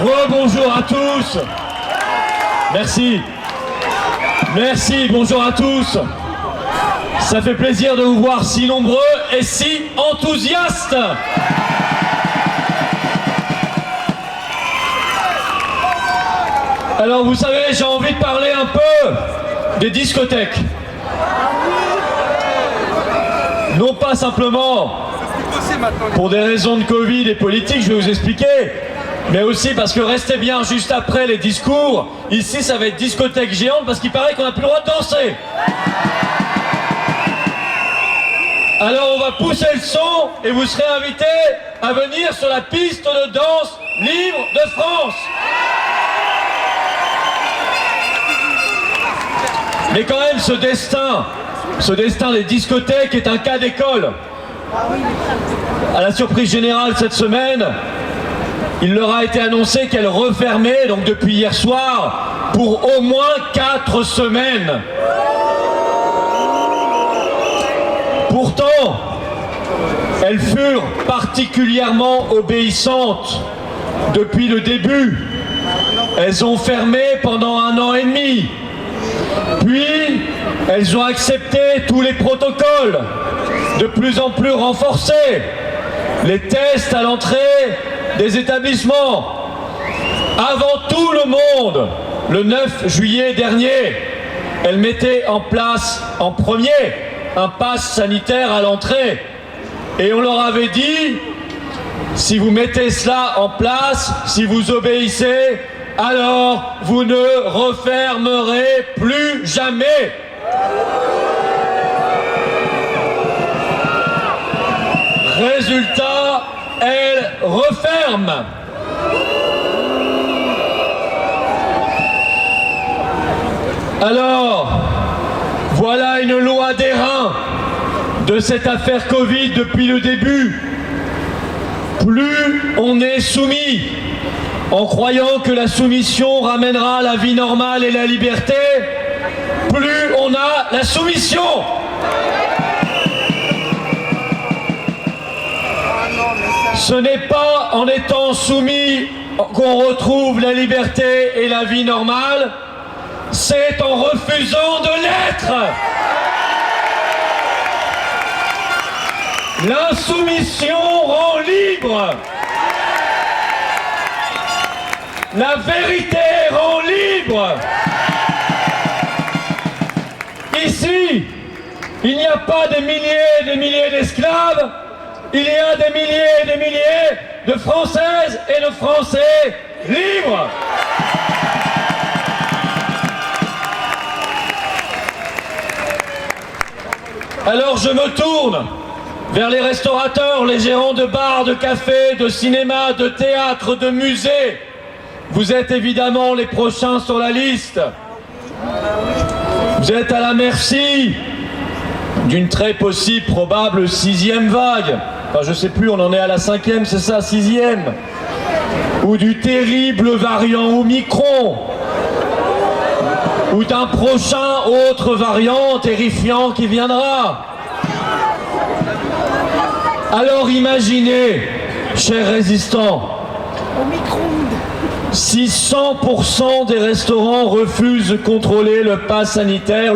Rebonjour à tous. Merci. Merci, bonjour à tous. Ça fait plaisir de vous voir si nombreux et si enthousiastes. Alors vous savez, j'ai envie de parler un peu des discothèques. Non pas simplement pour des raisons de Covid et politique, je vais vous expliquer, mais aussi parce que restez bien juste après les discours. Ici, ça va être discothèque géante parce qu'il paraît qu'on n'a plus le droit de danser. Alors on va pousser le son et vous serez invités à venir sur la piste de danse libre de France. Mais quand même, ce destin des discothèques est un cas d'école. À la surprise générale cette semaine, il leur a été annoncé qu'elles refermaient, donc depuis hier soir, pour au moins 4 semaines. Pourtant, elles furent particulièrement obéissantes depuis le début. Elles ont fermé pendant 1 an et demi. Puis, elles ont accepté tous les protocoles, de plus en plus renforcés, les tests à l'entrée des établissements. Avant tout le monde, le 9 juillet dernier, elles mettaient en place en premier un pass sanitaire à l'entrée. Et on leur avait dit, si vous mettez cela en place, si vous obéissez, alors vous ne refermerez plus jamais. Résultat, elles referment. Alors, voilà une loi d'airain de cette affaire Covid depuis le début. Plus on est soumis, en croyant que la soumission ramènera la vie normale et la liberté, plus on a la soumission. Ce n'est pas en étant soumis qu'on retrouve la liberté et la vie normale, c'est en refusant de l'être. L'insoumission rend libre. La vérité rend libre. Ici, il n'y a pas des milliers et des milliers d'esclaves, il y a des milliers et des milliers de Françaises et de Français libres. Alors je me tourne vers les restaurateurs, les gérants de bars, de cafés, de cinéma, de théâtre, de musées. Vous êtes évidemment les prochains sur la liste. Vous êtes à la merci d'une très possible, probable 6e vague. Enfin, je sais plus, on en est à la 5e, c'est ça, 6e. Ou du terrible variant Omicron. Ou d'un prochain autre variant terrifiant qui viendra. Alors imaginez, chers résistants, si 100% des restaurants refusent de contrôler le pass sanitaire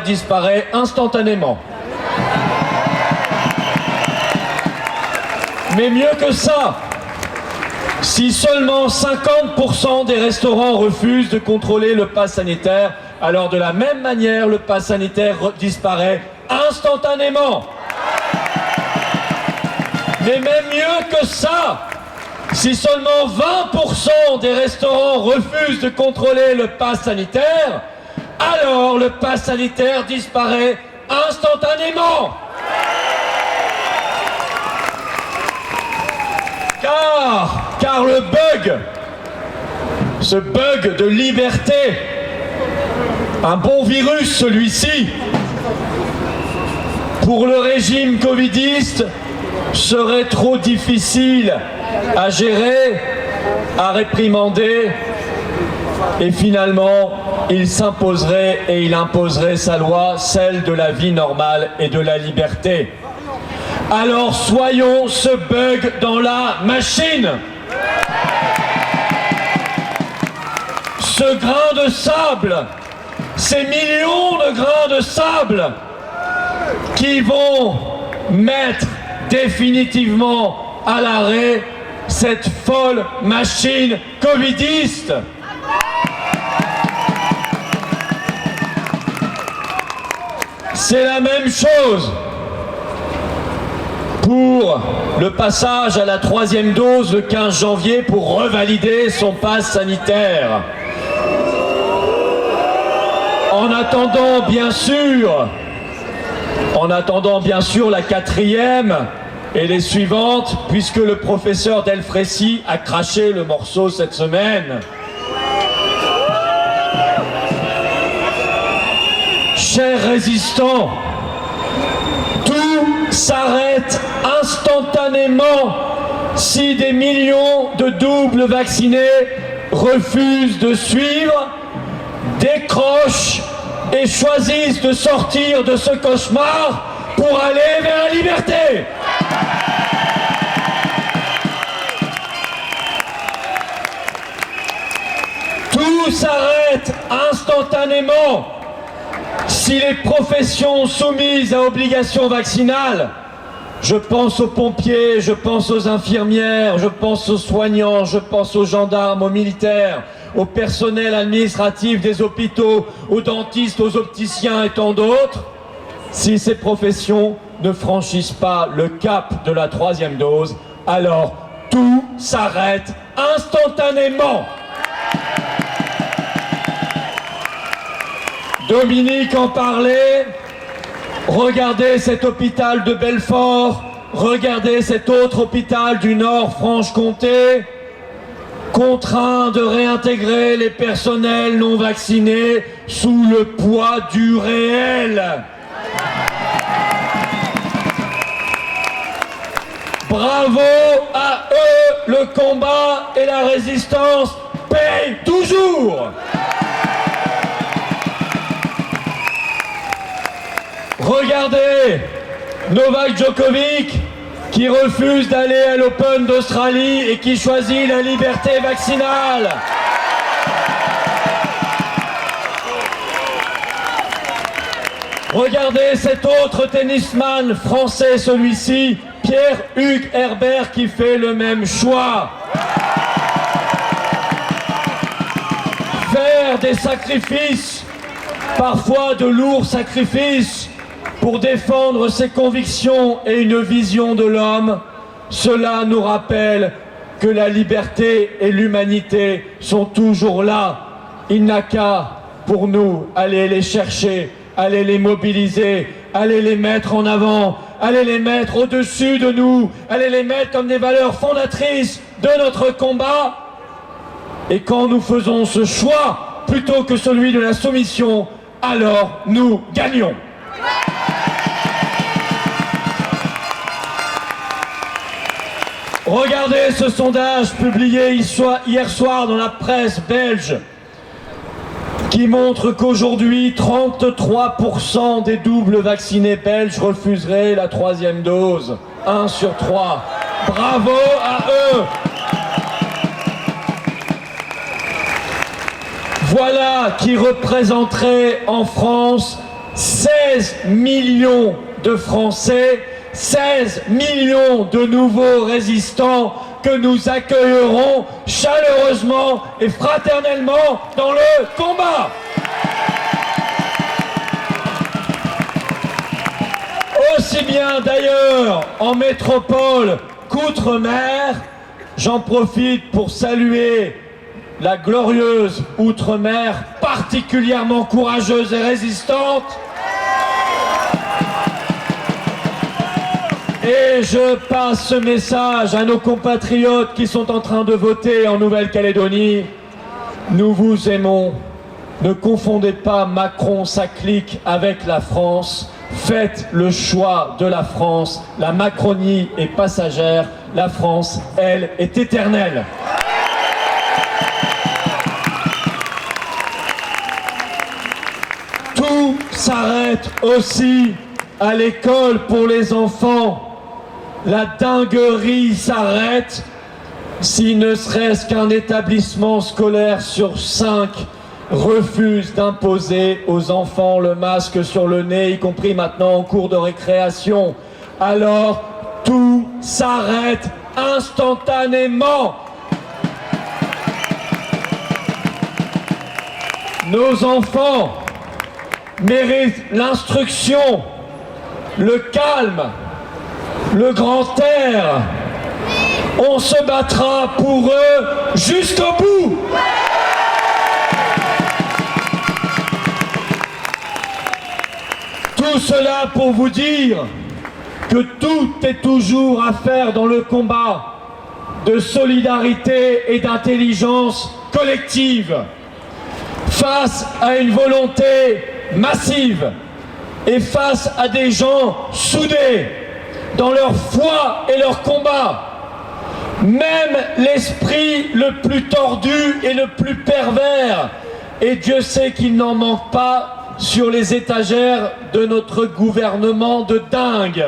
disparaît instantanément. Mais mieux que ça, si seulement 50% des restaurants refusent de contrôler le pass sanitaire, alors de la même manière, le pass sanitaire disparaît instantanément. Mais même mieux que ça, si seulement 20% des restaurants refusent de contrôler le pass sanitaire, alors le pass sanitaire disparaît instantanément. Car le bug, ce bug de liberté, un bon virus celui-ci, pour le régime covidiste, serait trop difficile à gérer, à réprimander, et finalement, il s'imposerait et il imposerait sa loi, celle de la vie normale et de la liberté. Alors soyons ce bug dans la machine. ce grain de sable, ces millions de grains de sable qui vont mettre définitivement à l'arrêt cette folle machine covidiste. C'est la même chose pour le passage à la 3e dose le 15 janvier pour revalider son passe sanitaire. En attendant bien sûr la 4e et les suivantes, puisque le professeur Delfrécy a craché le morceau cette semaine. Chers résistants, tout s'arrête instantanément si des millions de doubles vaccinés refusent de suivre, décrochent et choisissent de sortir de ce cauchemar pour aller vers la liberté. Tout s'arrête instantanément si les professions soumises à obligation vaccinale, je pense aux pompiers, je pense aux infirmières, je pense aux soignants, je pense aux gendarmes, aux militaires, au personnel administratif des hôpitaux, aux dentistes, aux opticiens et tant d'autres, si ces professions ne franchissent pas le cap de la 3e dose, alors tout s'arrête instantanément. Dominique en parlait, regardez cet hôpital de Belfort, regardez cet autre hôpital du Nord Franche-Comté, contraint de réintégrer les personnels non vaccinés sous le poids du réel. Bravo à eux, le combat et la résistance payent toujours. Regardez Novak Djokovic qui refuse d'aller à l'Open d'Australie et qui choisit la liberté vaccinale. Regardez cet autre tennisman français, celui-ci, Pierre-Hugues Herbert, qui fait le même choix. Faire des sacrifices, parfois de lourds sacrifices, pour défendre ses convictions et une vision de l'homme, cela nous rappelle que la liberté et l'humanité sont toujours là. Il n'a qu'à, pour nous, aller les chercher, aller les mobiliser, aller les mettre en avant, aller les mettre au-dessus de nous, aller les mettre comme des valeurs fondatrices de notre combat. Et quand nous faisons ce choix, plutôt que celui de la soumission, alors nous gagnons. Regardez ce sondage publié hier soir dans la presse belge qui montre qu'aujourd'hui 33% des doubles vaccinés belges refuseraient la 3e dose. 1 sur 3. Bravo à eux. Voilà qui représenterait en France 16 millions de Français, 16 millions de nouveaux résistants que nous accueillerons chaleureusement et fraternellement dans le combat. Aussi bien d'ailleurs en métropole qu'outre-mer, j'en profite pour saluer la glorieuse outre-mer, particulièrement courageuse et résistante. Et je passe ce message à nos compatriotes qui sont en train de voter en Nouvelle-Calédonie. Nous vous aimons. Ne confondez pas Macron, sa clique avec la France. Faites le choix de la France. La Macronie est passagère. La France, elle, est éternelle. Tout s'arrête aussi à l'école pour les enfants. La dinguerie s'arrête. si ne serait-ce qu'un établissement scolaire sur 5 refuse d'imposer aux enfants le masque sur le nez, y compris maintenant en cours de récréation, alors tout s'arrête instantanément. Nos enfants méritent l'instruction, le calme, le grand air. On se battra pour eux jusqu'au bout. Tout cela pour vous dire que tout est toujours à faire dans le combat de solidarité et d'intelligence collective face à une volonté massive et face à des gens soudés dans leur foi et leur combat. Même l'esprit le plus tordu et le plus pervers, et Dieu sait qu'il n'en manque pas sur les étagères de notre gouvernement de dingue.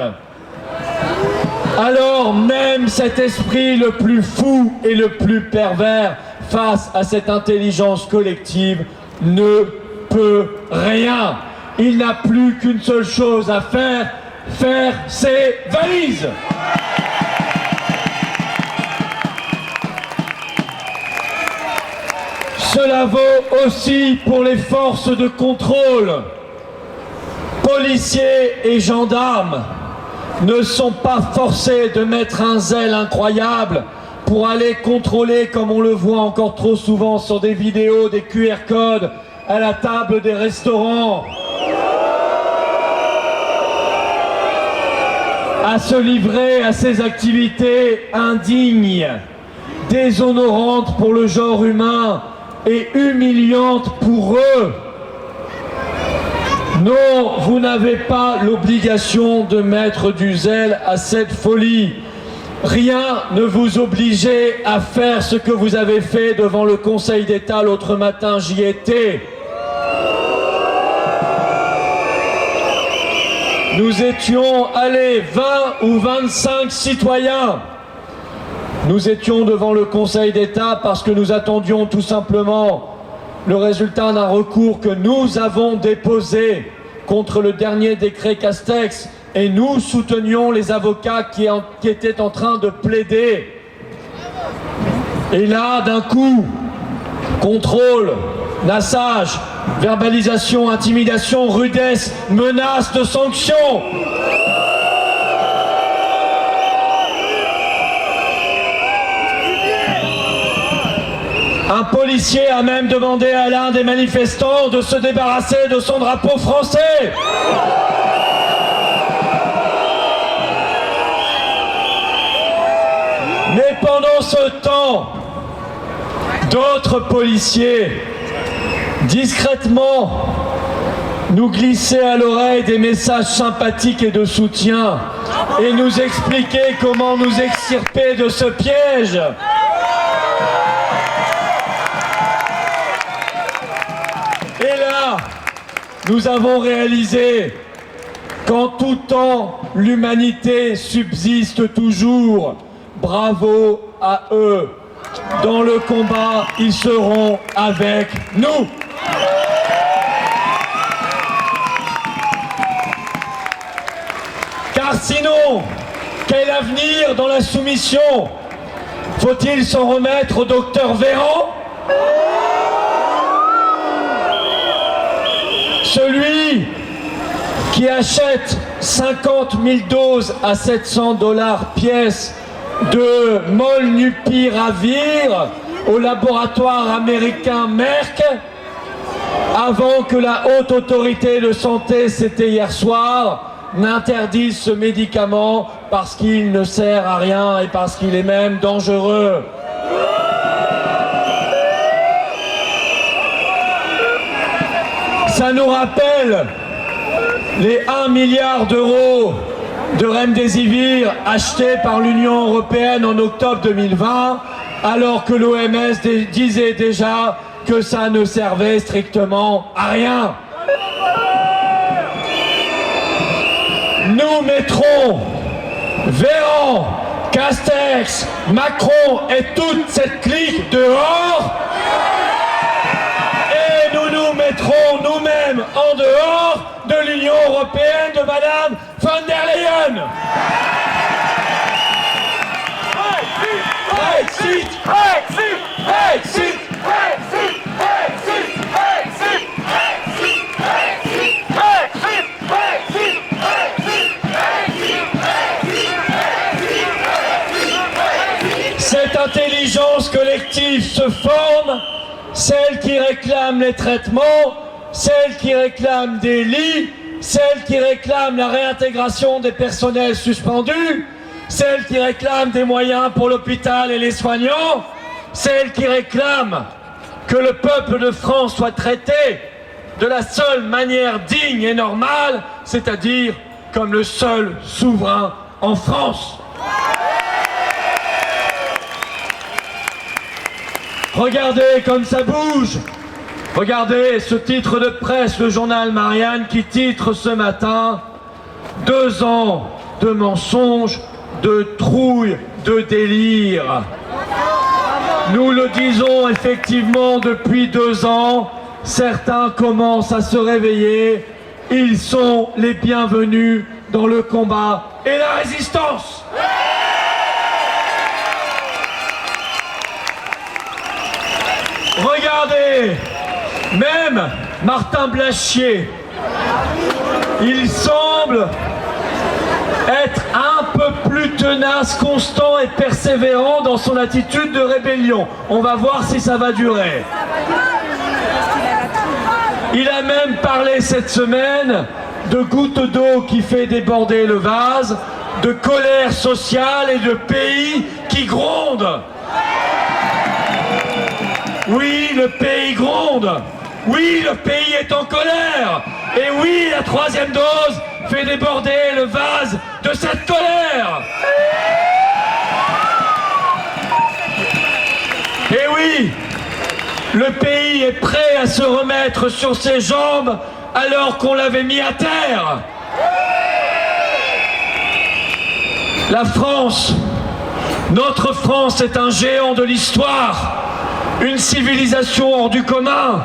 Alors même cet esprit le plus fou et le plus pervers face à cette intelligence collective ne peut rien. Il n'a plus qu'une seule chose à faire, faire ses valises. Cela vaut aussi pour les forces de contrôle. Policiers et gendarmes ne sont pas forcés de mettre un zèle incroyable pour aller contrôler, comme on le voit encore trop souvent sur des vidéos, des QR codes à la table des restaurants, à se livrer à ces activités indignes, déshonorantes pour le genre humain et humiliantes pour eux. Non, vous n'avez pas l'obligation de mettre du zèle à cette folie. Rien ne vous obligeait à faire ce que vous avez fait devant le Conseil d'État l'autre matin, j'y étais. Nous étions, 20 ou 25 citoyens. Nous étions devant le Conseil d'État parce que nous attendions tout simplement le résultat d'un recours que nous avons déposé contre le dernier décret Castex, et nous soutenions les avocats qui étaient en train de plaider. Et là, d'un coup, contrôle, nassage, verbalisation, intimidation, rudesse, menace de sanctions. Un policier a même demandé à l'un des manifestants de se débarrasser de son drapeau français. Mais pendant ce temps, d'autres policiers, discrètement, nous glissaient à l'oreille des messages sympathiques et de soutien et nous expliquaient comment nous extirper de ce piège. Et là, nous avons réalisé qu'en tout temps, l'humanité subsiste toujours. Bravo à eux. Dans le combat, ils seront avec nous. Car sinon, quel avenir dans la soumission? Faut-il s'en remettre au docteur Véran? Celui qui achète 50 000 doses à 700 $ pièce de Molnupiravir au laboratoire américain Merck, avant que la haute autorité de santé, c'était hier soir, n'interdise ce médicament parce qu'il ne sert à rien et parce qu'il est même dangereux. Ça nous rappelle les 1 milliard d'euros de Remdesivir achetés par l'Union européenne en octobre 2020, alors que l'OMS disait déjà que ça ne servait strictement à rien. Nous mettrons Véran, Castex, Macron et toute cette clique dehors. Et nous nous mettrons nous-mêmes en dehors de l'Union européenne de Madame von der Leyen. Brexit, Brexit, Brexit, Brexit, Brexit, Brexit, Brexit, Brexit, Brexit, Brexit, Brexit. Cette intelligence collective se forme, celle qui réclame les traitements, celle qui réclame des lits, celle qui réclame la réintégration des personnels suspendus, celle qui réclame des moyens pour l'hôpital et les soignants, celle qui réclame que le peuple de France soit traité de la seule manière digne et normale, c'est-à-dire comme le seul souverain en France. Regardez comme ça bouge. Regardez ce titre de presse, le journal Marianne, qui titre ce matin « 2 ans de mensonges, de trouille, de délire ». Nous le disons effectivement depuis 2 ans, certains commencent à se réveiller, ils sont les bienvenus dans le combat et la résistance. Regardez, même Martin Blachier, il semble être un peu plus tenace, constant et persévérant dans son attitude de rébellion. On va voir si ça va durer. Il a même parlé cette semaine de gouttes d'eau qui fait déborder le vase, de colère sociale et de pays qui grondent. Oui, le pays gronde. Oui, le pays est en colère. Et oui, la 3e dose fait déborder le vase de cette colère. Et oui, le pays est prêt à se remettre sur ses jambes alors qu'on l'avait mis à terre. La France, notre France est un géant de l'histoire. Une civilisation hors du commun,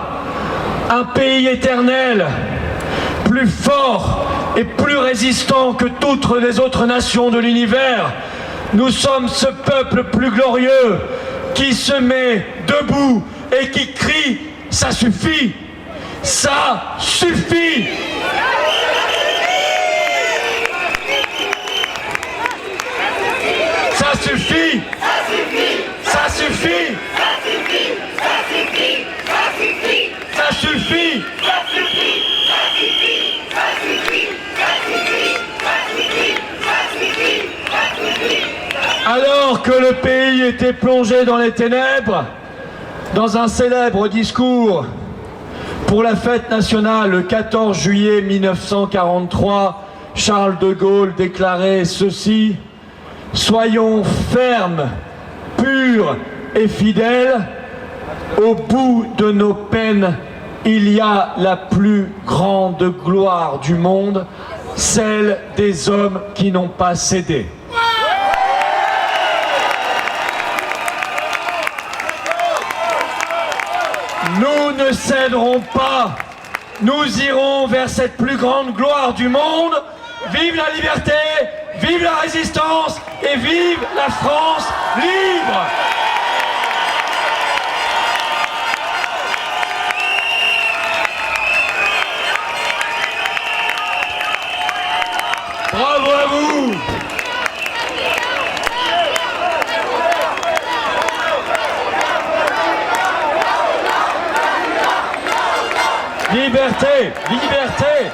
un pays éternel, plus fort et plus résistant que toutes les autres nations de l'univers. Nous sommes ce peuple plus glorieux qui se met debout et qui crie « ça suffit, ça suffit !» Ça suffit, ça suffit, ça suffit. Alors que le pays était plongé dans les ténèbres, dans un célèbre discours pour la fête nationale le 14 juillet 1943, Charles de Gaulle déclarait ceci: « Soyons fermes, purs et fidèles. Au bout de nos peines, il y a la plus grande gloire du monde, celle des hommes qui n'ont pas cédé. » Nous ne céderons pas, nous irons vers cette plus grande gloire du monde. Vive la liberté, vive la résistance et vive la France libre! Bravo à vous! Liberté, liberté,